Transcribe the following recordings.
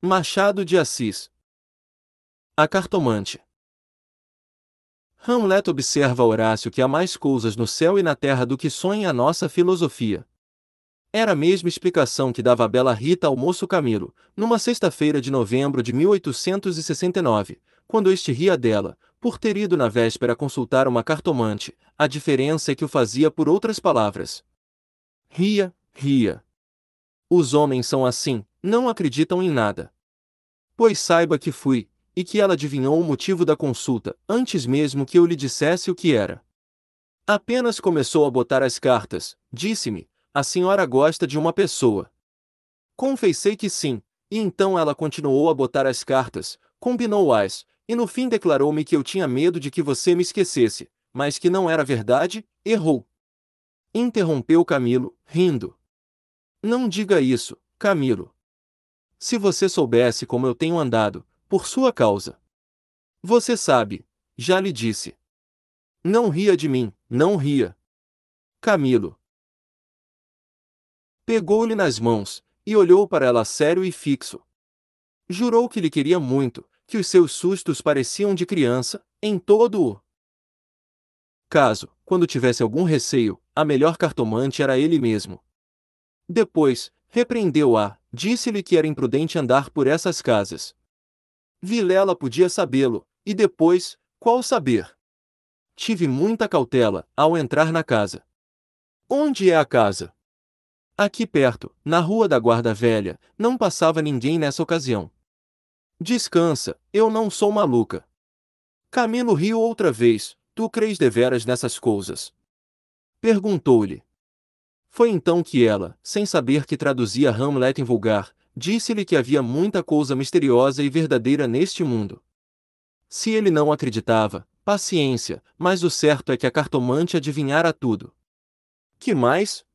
Machado de Assis. A cartomante. Hamlet observa a Horácio que há mais coisas no céu e na terra do que sonha a nossa filosofia. Era a mesma explicação que dava a bela Rita ao moço Camilo, numa sexta-feira de novembro de 1869, quando este ria dela, por ter ido na véspera consultar uma cartomante. A diferença é que o fazia por outras palavras. Ria, ria. Os homens são assim, não acreditam em nada. Pois saiba que fui, e que ela adivinhou o motivo da consulta, antes mesmo que eu lhe dissesse o que era. Apenas começou a botar as cartas, disse-me: a senhora gosta de uma pessoa. Confessei que sim, e então ela continuou a botar as cartas, combinou-as, e no fim declarou-me que eu tinha medo de que você me esquecesse, mas que não era verdade. Errou. Interrompeu Camilo, rindo. Não diga isso, Camilo. Se você soubesse como eu tenho andado, por sua causa. Você sabe, já lhe disse. Não ria de mim, não ria. Camilo pegou-lhe nas mãos, e olhou para ela sério e fixo. Jurou que lhe queria muito, que os seus sustos pareciam de criança, em todo o caso, quando tivesse algum receio, a melhor cartomante era ele mesmo. Depois, repreendeu-a, disse-lhe que era imprudente andar por essas casas. Vilela podia sabê-lo, e depois, qual saber? Tive muita cautela, ao entrar na casa. Onde é a casa? Aqui perto, na rua da Guarda Velha, não passava ninguém nessa ocasião. Descansa, eu não sou maluca. Camilo riu outra vez. Tu crês deveras nessas coisas? Perguntou-lhe. Foi então que ela, sem saber que traduzia Hamlet em vulgar, disse-lhe que havia muita coisa misteriosa e verdadeira neste mundo. Se ele não acreditava, paciência, mas o certo é que a cartomante adivinhara tudo. Que mais?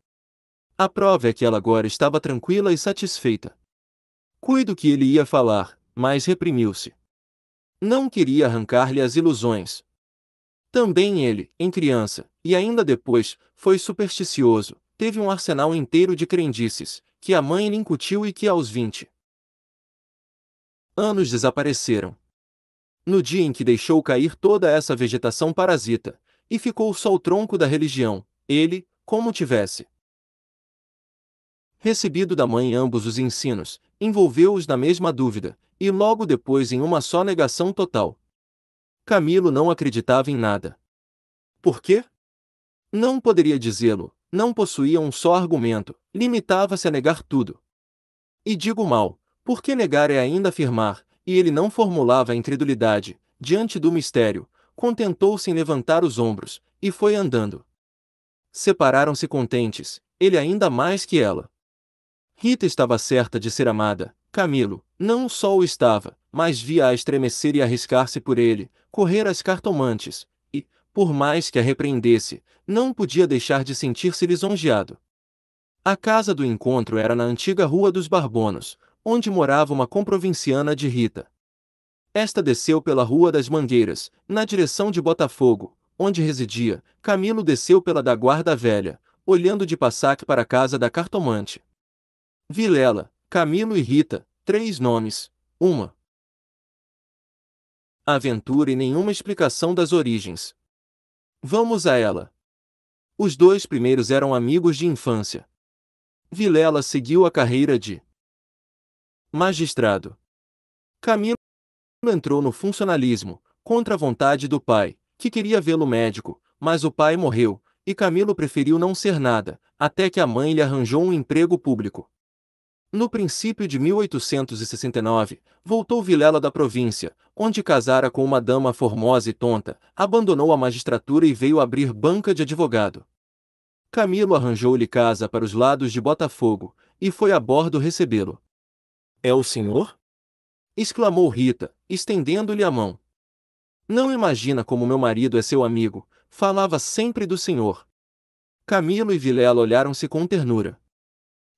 A prova é que ela agora estava tranquila e satisfeita. Cuido que ele ia falar, mas reprimiu-se. Não queria arrancar-lhe as ilusões. Também ele, em criança, e ainda depois, foi supersticioso, teve um arsenal inteiro de crendices, que a mãe lhe incutiu e que aos 20 anos desapareceram. No dia em que deixou cair toda essa vegetação parasita, e ficou só o tronco da religião, ele, como tivesse recebido da mãe ambos os ensinos, envolveu-os na mesma dúvida, e logo depois em uma só negação total. Camilo não acreditava em nada. Por quê? Não poderia dizê-lo, não possuía um só argumento, limitava-se a negar tudo. E digo mal, porque negar é ainda afirmar, e ele não formulava a incredulidade, diante do mistério, contentou-se em levantar os ombros, e foi andando. Separaram-se contentes, ele ainda mais que ela. Rita estava certa de ser amada, Camilo, não só o estava, mas via-a estremecer e arriscar-se por ele, correr às cartomantes, e, por mais que a repreendesse, não podia deixar de sentir-se lisonjeado. A casa do encontro era na antiga Rua dos Barbonos, onde morava uma comprovinciana de Rita. Esta desceu pela Rua das Mangueiras, na direção de Botafogo, onde residia. Camilo desceu pela da Guarda Velha, olhando de passaque para a casa da cartomante. Vilela, Camilo e Rita, 3 nomes, uma aventura e nenhuma explicação das origens. Vamos a ela. Os 2 primeiros eram amigos de infância. Vilela seguiu a carreira de magistrado. Camilo entrou no funcionalismo, contra a vontade do pai, que queria vê-lo médico, mas o pai morreu, e Camilo preferiu não ser nada, até que a mãe lhe arranjou um emprego público. No princípio de 1869, voltou Vilela da província, onde casara com uma dama formosa e tonta, abandonou a magistratura e veio abrir banca de advogado. Camilo arranjou-lhe casa para os lados de Botafogo, e foi a bordo recebê-lo. É o senhor? Exclamou Rita, estendendo-lhe a mão. Não imagina como meu marido é seu amigo, falava sempre do senhor. Camilo e Vilela olharam-se com ternura.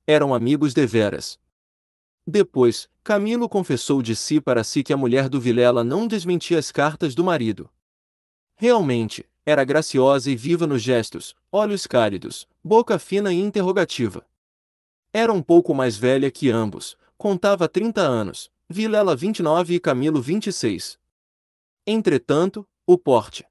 Eram amigos deveras. Depois, Camilo confessou de si para si que a mulher do Vilela não desmentia as cartas do marido. Realmente, era graciosa e viva nos gestos, olhos cálidos, boca fina e interrogativa. Era um pouco mais velha que ambos, contava 30 anos, Vilela 29 e Camilo 26. Entretanto, o porte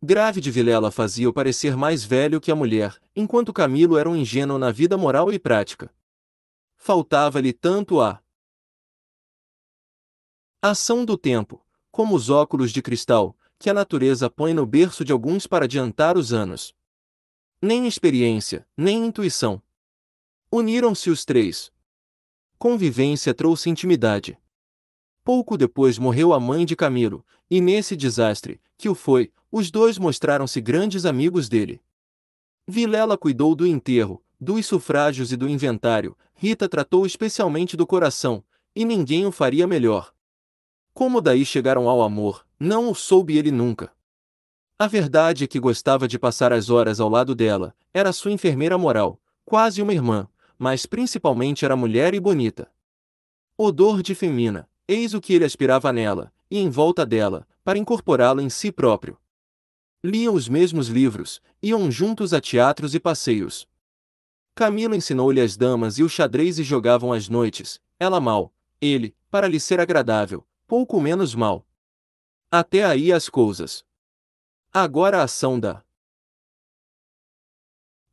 grave de Vilela fazia-o parecer mais velho que a mulher, enquanto Camilo era um ingênuo na vida moral e prática. Faltava-lhe tanto a ação do tempo, como os óculos de cristal, que a natureza põe no berço de alguns para adiantar os anos. Nem experiência, nem intuição. Uniram-se os três. Convivência trouxe intimidade. Pouco depois morreu a mãe de Camilo, e nesse desastre, que o foi, os dois mostraram-se grandes amigos dele. Vilela cuidou do enterro, dos sufrágios e do inventário, Rita tratou especialmente do coração, e ninguém o faria melhor. Como daí chegaram ao amor, não o soube ele nunca. A verdade é que gostava de passar as horas ao lado dela, era sua enfermeira moral, quase uma irmã, mas principalmente era mulher e bonita. Odor de femina, eis o que ele aspirava nela, e em volta dela, para incorporá-la em si próprio. Liam os mesmos livros, iam juntos a teatros e passeios. Camilo ensinou-lhe as damas e o xadrez e jogavam às noites, ela mal, ele, para lhe ser agradável, pouco menos mal. Até aí as coisas. Agora a ação da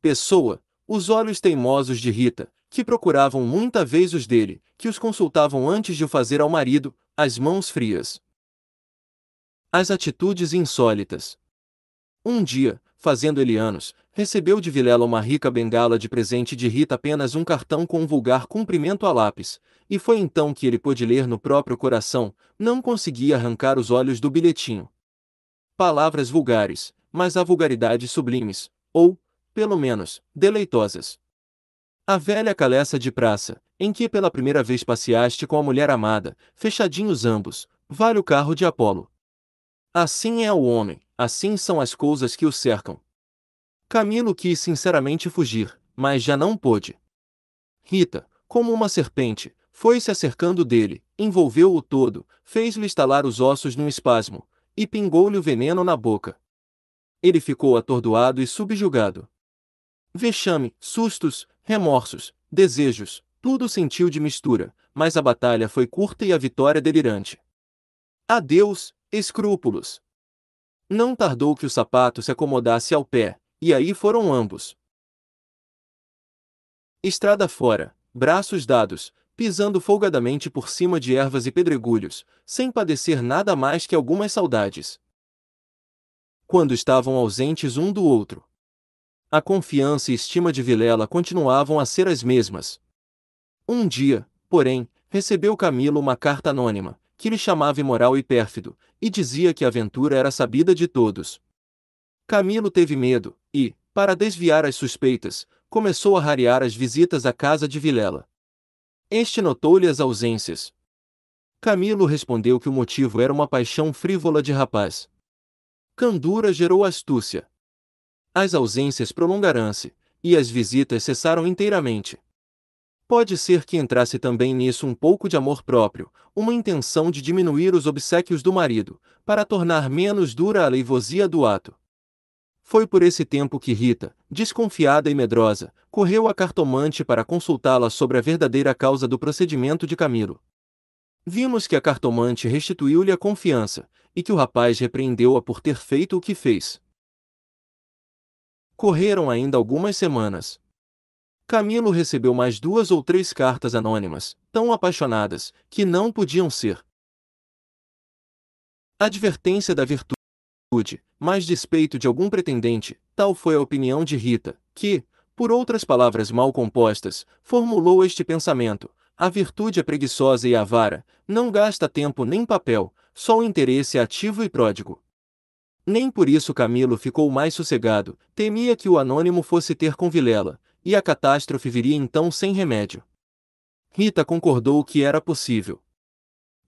pessoa, os olhos teimosos de Rita, que procuravam muita vez os dele, que os consultavam antes de o fazer ao marido, as mãos frias. As atitudes insólitas. Um dia, fazendo ele anos, recebeu de Vilela uma rica bengala de presente de Rita apenas um cartão com um vulgar cumprimento a lápis, e foi então que ele pôde ler no próprio coração, não conseguia arrancar os olhos do bilhetinho. Palavras vulgares, mas há vulgaridades sublimes, ou, pelo menos, deleitosas. A velha caleça de praça, em que pela primeira vez passeaste com a mulher amada, fechadinhos ambos, vale o carro de Apolo. Assim é o homem, assim são as coisas que o cercam. Camilo quis sinceramente fugir, mas já não pôde. Rita, como uma serpente, foi-se acercando dele, envolveu-o todo, fez-lhe estalar os ossos num espasmo, e pingou-lhe o veneno na boca. Ele ficou atordoado e subjugado. Vexame, sustos, remorsos, desejos, tudo sentiu de mistura, mas a batalha foi curta e a vitória delirante. Adeus, escrúpulos. Não tardou que o sapato se acomodasse ao pé, e aí foram ambos. Estrada fora, braços dados, pisando folgadamente por cima de ervas e pedregulhos, sem padecer nada mais que algumas saudades. Quando estavam ausentes um do outro, a confiança e estima de Vilela continuavam a ser as mesmas. Um dia, porém, recebeu Camilo uma carta anônima, que lhe chamava imoral e pérfido, e dizia que a aventura era sabida de todos. Camilo teve medo, e, para desviar as suspeitas, começou a rarear as visitas à casa de Vilela. Este notou-lhe as ausências. Camilo respondeu que o motivo era uma paixão frívola de rapaz. Candura gerou astúcia. As ausências prolongaram-se, e as visitas cessaram inteiramente. Pode ser que entrasse também nisso um pouco de amor próprio, uma intenção de diminuir os obséquios do marido, para tornar menos dura a leivosia do ato. Foi por esse tempo que Rita, desconfiada e medrosa, correu à cartomante para consultá-la sobre a verdadeira causa do procedimento de Camilo. Vimos que a cartomante restituiu-lhe a confiança, e que o rapaz repreendeu-a por ter feito o que fez. Correram ainda algumas semanas. Camilo recebeu mais 2 ou 3 cartas anônimas, tão apaixonadas, que não podiam ser. Advertência da virtude, mais despeito de algum pretendente, tal foi a opinião de Rita, que, por outras palavras mal compostas, formulou este pensamento: a virtude é preguiçosa e avara, não gasta tempo nem papel, só o interesse é ativo e pródigo. Nem por isso Camilo ficou mais sossegado, temia que o anônimo fosse ter com Vilela, e a catástrofe viria então sem remédio. Rita concordou que era possível.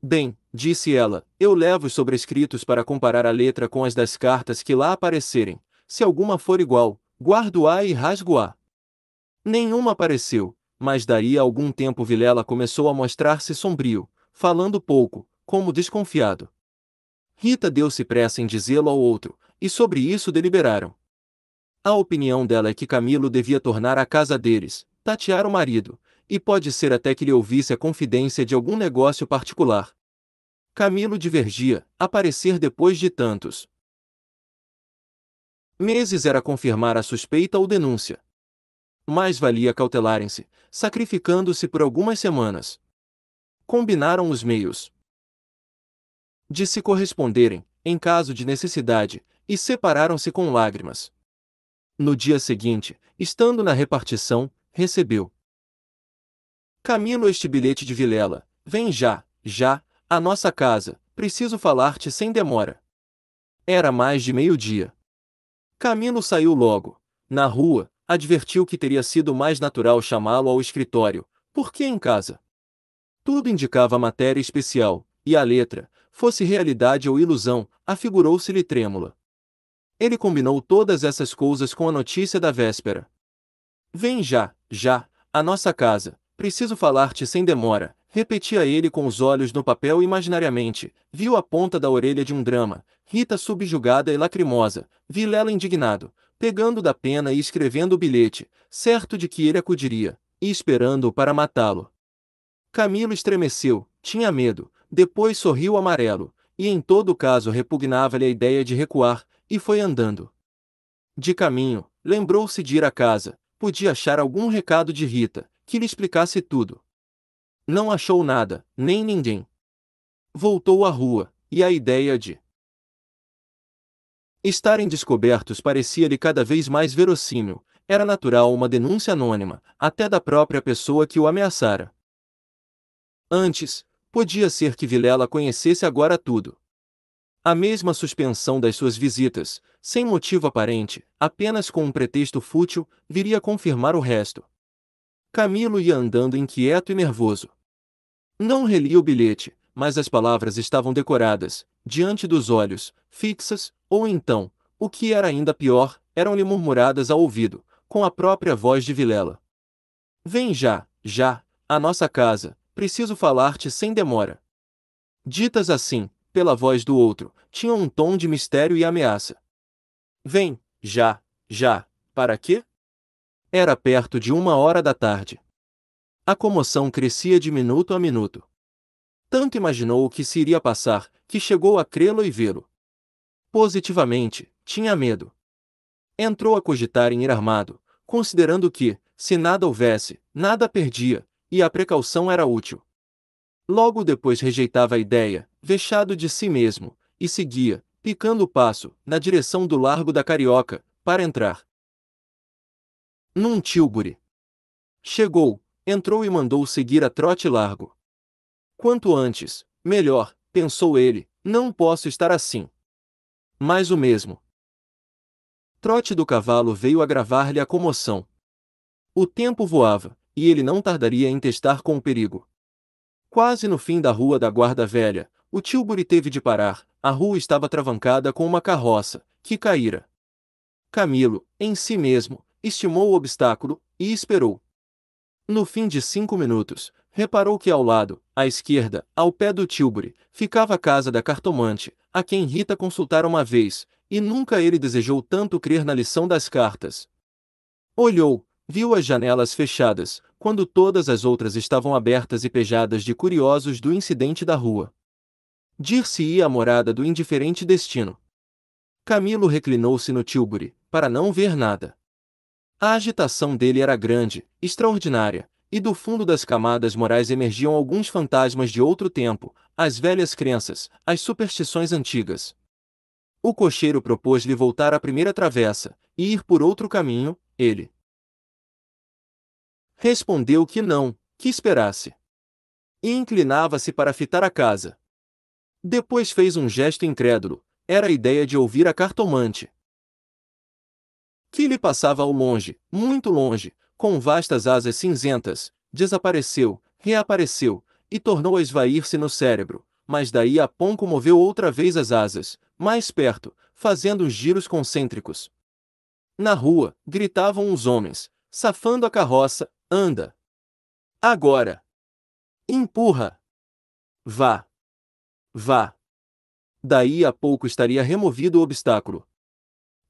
Bem, disse ela, eu levo os sobrescritos para comparar a letra com as das cartas que lá aparecerem, se alguma for igual, guardo-a e rasgo-a. Nenhuma apareceu, mas daí a algum tempo Vilela começou a mostrar-se sombrio, falando pouco, como desconfiado. Rita deu-se pressa em dizê-lo ao outro, e sobre isso deliberaram. A opinião dela é que Camilo devia tornar à casa deles, tatear o marido, e pode ser até que lhe ouvisse a confidência de algum negócio particular. Camilo divergia, aparecer depois de tantos meses era confirmar a suspeita ou denúncia. Mais valia cautelarem-se, sacrificando-se por algumas semanas. Combinaram os meios de se corresponderem, em caso de necessidade, e separaram-se com lágrimas. No dia seguinte, estando na repartição, recebeu Camilo este bilhete de Vilela: vem já, já, à nossa casa, preciso falar-te sem demora. Era mais de meio-dia. Camilo saiu logo. Na rua, advertiu que teria sido mais natural chamá-lo ao escritório, porque em casa tudo indicava matéria especial, e a letra, fosse realidade ou ilusão, afigurou-se-lhe trêmula. Ele combinou todas essas coisas com a notícia da véspera. Vem já, já, à nossa casa, preciso falar-te sem demora, repetia ele com os olhos no papel imaginariamente, viu a ponta da orelha de um drama, Rita subjugada e lacrimosa, Vilela indignado, pegando da pena e escrevendo o bilhete, certo de que ele acudiria, e esperando-o para matá-lo. Camilo estremeceu, tinha medo, depois sorriu amarelo, e em todo caso repugnava-lhe a ideia de recuar, e foi andando. De caminho, lembrou-se de ir à casa, podia achar algum recado de Rita, que lhe explicasse tudo. Não achou nada, nem ninguém. Voltou à rua, e a ideia de estarem descobertos parecia-lhe cada vez mais verossímil. Era natural uma denúncia anônima, até da própria pessoa que o ameaçara. Antes, podia ser que Vilela conhecesse agora tudo. A mesma suspensão das suas visitas, sem motivo aparente, apenas com um pretexto fútil, viria a confirmar o resto. Camilo ia andando inquieto e nervoso. Não relia o bilhete, mas as palavras estavam decoradas, diante dos olhos, fixas, ou então, o que era ainda pior, eram-lhe murmuradas ao ouvido, com a própria voz de Vilela. Vem já, já, à nossa casa, preciso falar-te sem demora. Ditas assim, pela voz do outro, tinham um tom de mistério e ameaça. Vem, já, já, para quê? Era perto de 1 hora da tarde. A comoção crescia de minuto a minuto. Tanto imaginou o que se iria passar, que chegou a crê-lo e vê-lo. Positivamente, tinha medo. Entrou a cogitar em ir armado, considerando que, se nada houvesse, nada perdia, e a precaução era útil. Logo depois rejeitava a ideia, vexado de si mesmo, e seguia, picando o passo, na direção do Largo da Carioca, para entrar num tílburi. Chegou, entrou e mandou seguir a trote largo. Quanto antes, melhor, pensou ele, não posso estar assim. Mas o mesmo trote do cavalo veio agravar-lhe a comoção. O tempo voava, e ele não tardaria em testar com o perigo. Quase no fim da Rua da Guarda Velha, o tílburi teve de parar, a rua estava travancada com uma carroça, que caíra. Camilo, em si mesmo, estimou o obstáculo, e esperou. No fim de 5 minutos, reparou que ao lado, à esquerda, ao pé do tílburi, ficava a casa da cartomante, a quem Rita consultara uma vez, e nunca ele desejou tanto crer na lição das cartas. Olhou, viu as janelas fechadas, quando todas as outras estavam abertas e pejadas de curiosos do incidente da rua. Dir-se-ia a morada do indiferente destino. Camilo reclinou-se no tílburi, para não ver nada. A agitação dele era grande, extraordinária, e do fundo das camadas morais emergiam alguns fantasmas de outro tempo, as velhas crenças, as superstições antigas. O cocheiro propôs-lhe voltar à primeira travessa, e ir por outro caminho, ele respondeu que não, que esperasse. E inclinava-se para fitar a casa. Depois fez um gesto incrédulo, era a ideia de ouvir a cartomante, que lhe passava ao longe, muito longe, com vastas asas cinzentas, desapareceu, reapareceu, e tornou a esvair-se no cérebro, mas daí a pouco moveu outra vez as asas, mais perto, fazendo uns giros concêntricos. Na rua, gritavam os homens, safando a carroça, anda! Agora! Empurra! Vá! Vá! Daí a pouco estaria removido o obstáculo.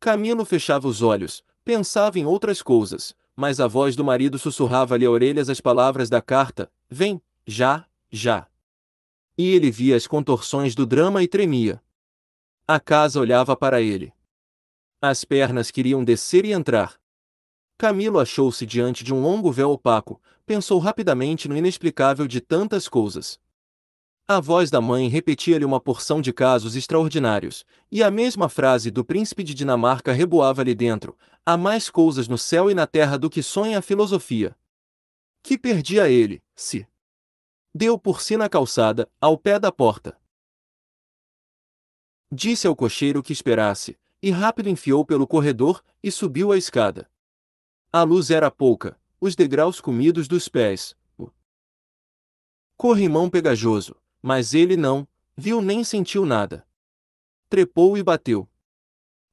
Camilo fechava os olhos, pensava em outras coisas, mas a voz do marido sussurrava-lhe à orelha as palavras da carta: "Vem, já, já." E ele via as contorções do drama e tremia. A casa olhava para ele. As pernas queriam descer e entrar. Camilo achou-se diante de um longo véu opaco, pensou rapidamente no inexplicável de tantas coisas. A voz da mãe repetia-lhe uma porção de casos extraordinários, e a mesma frase do príncipe de Dinamarca reboava-lhe dentro: há mais coisas no céu e na terra do que sonha a filosofia. Que perdia ele, se deu por si na calçada, ao pé da porta. Disse ao cocheiro que esperasse, e rápido enfiou pelo corredor, e subiu a escada. A luz era pouca, os degraus comidos dos pés, o corrimão pegajoso, mas ele não viu nem sentiu nada. Trepou e bateu.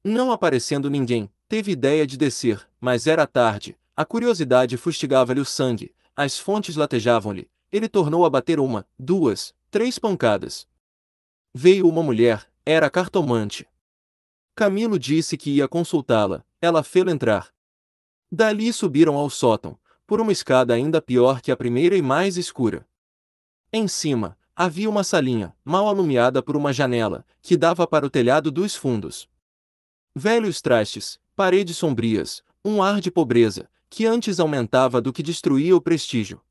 Não aparecendo ninguém, teve ideia de descer, mas era tarde, a curiosidade fustigava-lhe o sangue, as fontes latejavam-lhe, ele tornou a bater uma, duas, três pancadas. Veio uma mulher, era a cartomante. Camilo disse que ia consultá-la, ela fê-lo entrar. Dali subiram ao sótão, por uma escada ainda pior que a primeira e mais escura. Em cima, havia uma salinha, mal alumiada por uma janela, que dava para o telhado dos fundos. Velhos trastes, paredes sombrias, um ar de pobreza, que antes aumentava do que destruía o prestígio.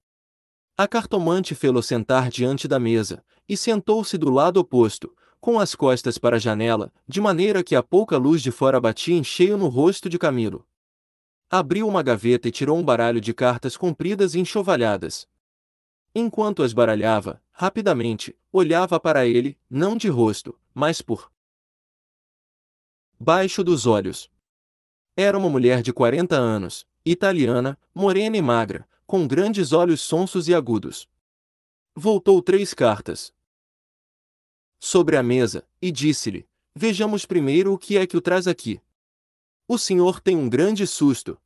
A cartomante fê-lo sentar diante da mesa, e sentou-se do lado oposto, com as costas para a janela, de maneira que a pouca luz de fora batia em cheio no rosto de Camilo. Abriu uma gaveta e tirou um baralho de cartas compridas e enxovalhadas. Enquanto as baralhava, rapidamente, olhava para ele, não de rosto, mas por baixo dos olhos. Era uma mulher de 40 anos, italiana, morena e magra, com grandes olhos sonsos e agudos. Voltou 3 cartas sobre a mesa, e disse-lhe: vejamos primeiro o que é que o traz aqui. O senhor tem um grande susto.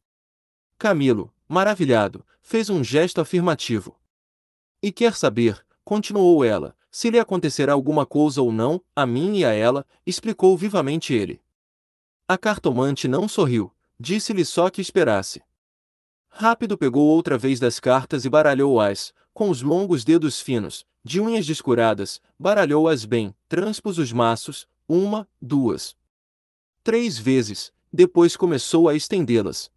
Camilo, maravilhado, fez um gesto afirmativo. E quer saber, continuou ela, se lhe acontecerá alguma coisa ou não, a mim e a ela, explicou vivamente ele. A cartomante não sorriu, disse-lhe só que esperasse. Rápido pegou outra vez das cartas e baralhou-as, com os longos dedos finos, de unhas descuradas, baralhou-as bem, transpôs os maços, 1, 2, 3 vezes, depois começou a estendê-las.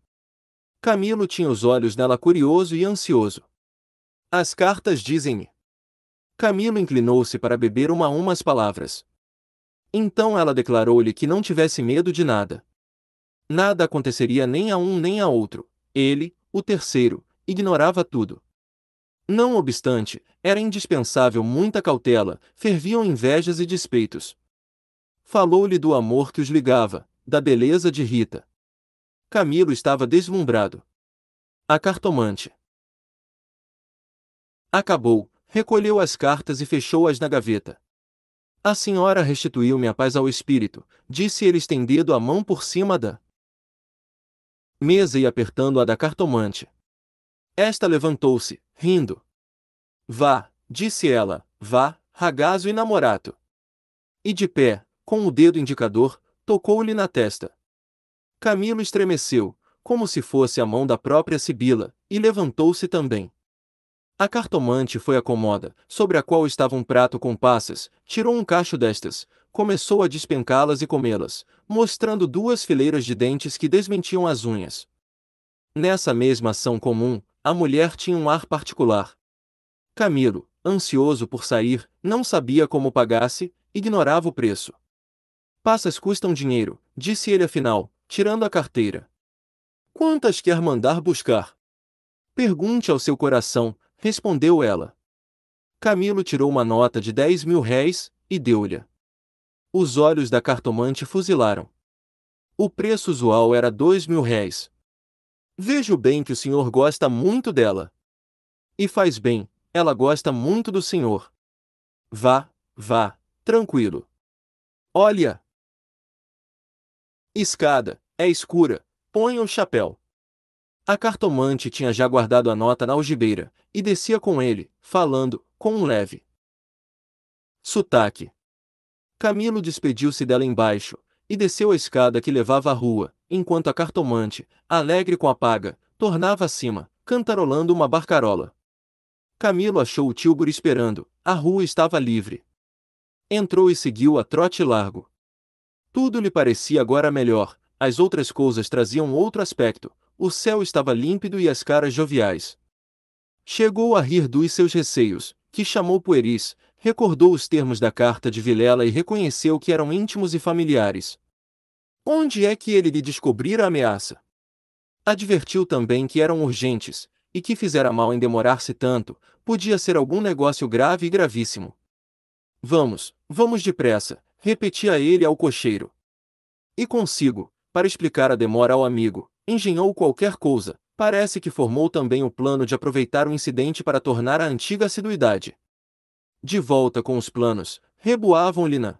Camilo tinha os olhos nela curioso e ansioso. As cartas dizem-me. Camilo inclinou-se para beber uma a umas palavras. Então ela declarou-lhe que não tivesse medo de nada. Nada aconteceria nem a um nem a outro. Ele, o terceiro, ignorava tudo. Não obstante, era indispensável muita cautela, ferviam invejas e despeitos. Falou-lhe do amor que os ligava, da beleza de Rita. Camilo estava deslumbrado. A cartomante acabou, recolheu as cartas e fechou-as na gaveta. A senhora restituiu-me a paz ao espírito, disse ele estendendo a mão por cima da mesa e apertando-a da cartomante. Esta levantou-se, rindo. Vá, disse ela, vá, ragazzo e namorato. E de pé, com o dedo indicador, tocou-lhe na testa. Camilo estremeceu, como se fosse a mão da própria Sibila, e levantou-se também. A cartomante foi à cômoda, sobre a qual estava um prato com passas, tirou um cacho destas, começou a despencá-las e comê-las, mostrando 2 fileiras de dentes que desmentiam as unhas. Nessa mesma ação comum, a mulher tinha um ar particular. Camilo, ansioso por sair, não sabia como pagasse, ignorava o preço. Passas custam dinheiro, disse ele afinal, tirando a carteira. Quantas quer mandar buscar? Pergunte ao seu coração, respondeu ela. Camilo tirou uma nota de 10.000 réis, e deu-lhe. Os olhos da cartomante fuzilaram. O preço usual era 2.000 réis. Vejo bem que o senhor gosta muito dela. E faz bem, ela gosta muito do senhor. Vá, vá, tranquilo. Olha! Escada, é escura, ponha o chapéu. A cartomante tinha já guardado a nota na algibeira, e descia com ele, falando, com um leve sotaque. Camilo despediu-se dela embaixo, e desceu a escada que levava à rua, enquanto a cartomante, alegre com a paga, tornava acima, cantarolando uma barcarola. Camilo achou o Tílburi esperando, a rua estava livre. Entrou e seguiu a trote largo. Tudo lhe parecia agora melhor, as outras coisas traziam outro aspecto, o céu estava límpido e as caras joviais. Chegou a rir dos seus receios, que chamou pueris, recordou os termos da carta de Vilela e reconheceu que eram íntimos e familiares. Onde é que ele lhe descobrira a ameaça? Advertiu também que eram urgentes, e que fizera mal em demorar-se tanto, podia ser algum negócio grave e gravíssimo. Vamos, vamos depressa, repetia ele ao cocheiro. E consigo, para explicar a demora ao amigo, engenhou qualquer coisa, parece que formou também o plano de aproveitar o incidente para tornar a antiga assiduidade. De volta com os planos, reboavam-lhe na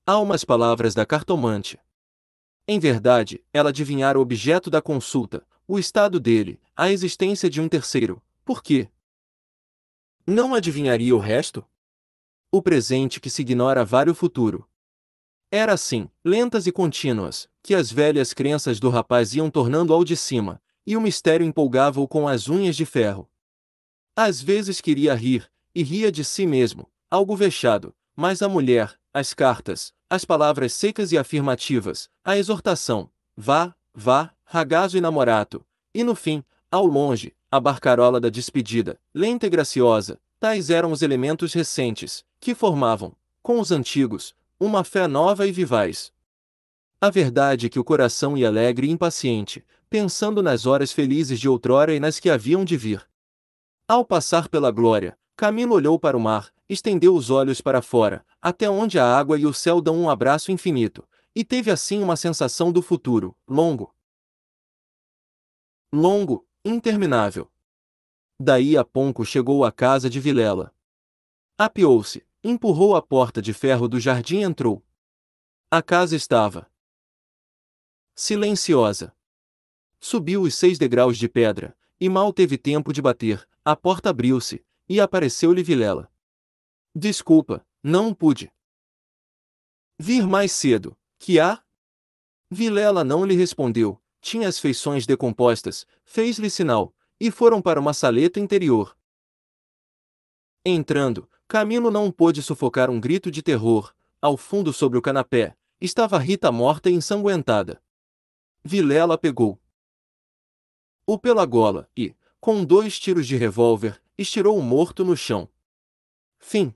alma as palavras da cartomante. Em verdade, ela adivinhara o objeto da consulta, o estado dele, a existência de um terceiro. Por quê? Não adivinharia o resto? O presente que se ignora vale o futuro. Era assim, lentas e contínuas, que as velhas crenças do rapaz iam tornando ao de cima, e o mistério empolgava-o com as unhas de ferro. Às vezes queria rir, e ria de si mesmo, algo vexado, mas a mulher, as cartas, as palavras secas e afirmativas, a exortação, vá, vá, ragazzo e namorato, e no fim, ao longe, a barcarola da despedida, lenta e graciosa, tais eram os elementos recentes, que formavam, com os antigos, uma fé nova e vivaz. A verdade é que o coração ia alegre e impaciente, pensando nas horas felizes de outrora e nas que haviam de vir. Ao passar pela glória, Camilo olhou para o mar, estendeu os olhos para fora, até onde a água e o céu dão um abraço infinito, e teve assim uma sensação do futuro, longo, longo, interminável. Daí a pouco chegou à casa de Vilela. Apeou-se, empurrou a porta de ferro do jardim e entrou. A casa estava silenciosa. Subiu os 6 degraus de pedra, e mal teve tempo de bater, a porta abriu-se, e apareceu-lhe Vilela. Desculpa, não pude vir mais cedo, que há? Vilela não lhe respondeu, tinha as feições decompostas, fez-lhe sinal, e foram para uma saleta interior. Entrando, Camilo não pôde sufocar um grito de terror, ao fundo sobre o canapé, estava Rita morta e ensanguentada. Vilela pegou-o pela gola e, com 2 tiros de revólver, estirou o morto no chão. Fim.